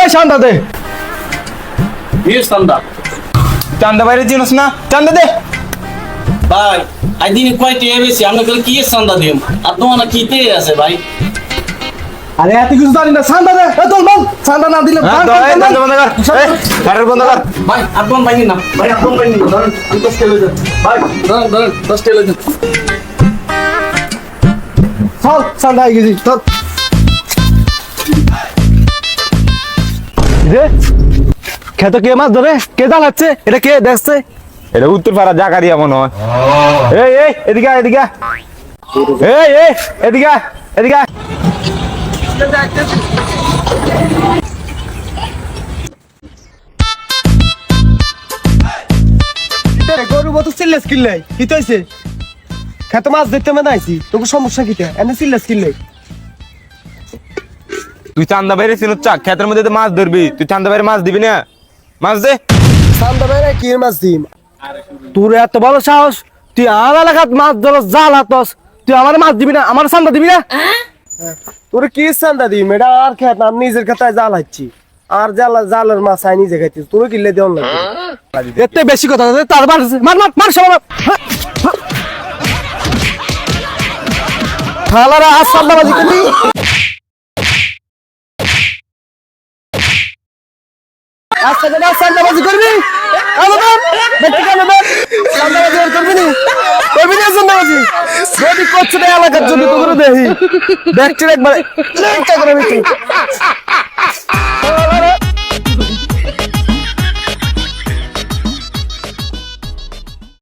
এই চান্দা দে। চান্দা চান্দা বাইরে চিনস না, চান্দা দে। ভাই আইদিন কয়টি বেশি আমরা কি চান্দা দিম আর তোমার কিতে আছে ভাই? আরে এত কিছু জানি না, চান্দা দে। এ তোর বল, চান্দা না দিলে বন্ধ কর ভাই, আপন ভাই না ভাই, আপন ভাই না ধরেন, আমি 10 টাকা লইছেন ভাই, ধরেন 10 টাকা লইছেন। চল চান্দা হয়ে গেছি চল। রে খেতে কে মাছ ধরে, কে জ্বালাচ্ছে, এটা কে দেখছে? এটা উত্তরপাড়া জাকারিয়া মনে হয়। এই এই এদিকে আয়, এদিকে আয়। এই এই এদিকে আয়, এদিকে আয়। গরু মতো চিল্লাস কিল্লাই কি হইছে? খেতে মাছ ধরতে মানে আইছি, তোকে সমস্যা কিটা? এনে চিল্লাস কিল্লাই। তুই চান্দা বাইরে চিনুস চা, ক্ষেতের মধ্যে তো মাছ ধরবি, তুই চান্দা বাইরে মাছ দিবি না? মাছ দে। চান্দা বাইরে কি মাছ দিম? তোর এত বড় সাহস, তুই আমার এলাকাত মাছ ধরস, জাল হাতস, তুই আমার মাছ দিবি না? আমার চান্দা দিবি না? তোর কি চান্দা দিম? এটা আর খেত না, আমি নিজের খেতায় জাল হাচ্ছি, আর জালের মাছ আই নিজে খাইছিস, তোর কিনলে দেওয়ার লাগবে। এতে বেশি কথা তার মার মার মার মার সব খালারা আজ চান্দাবাজি করবি। আচ্ছা দাদা চান্দাবাজি করবি, যদি করছে না এলাকার জন্য তো করে দেখি দেখছি একবার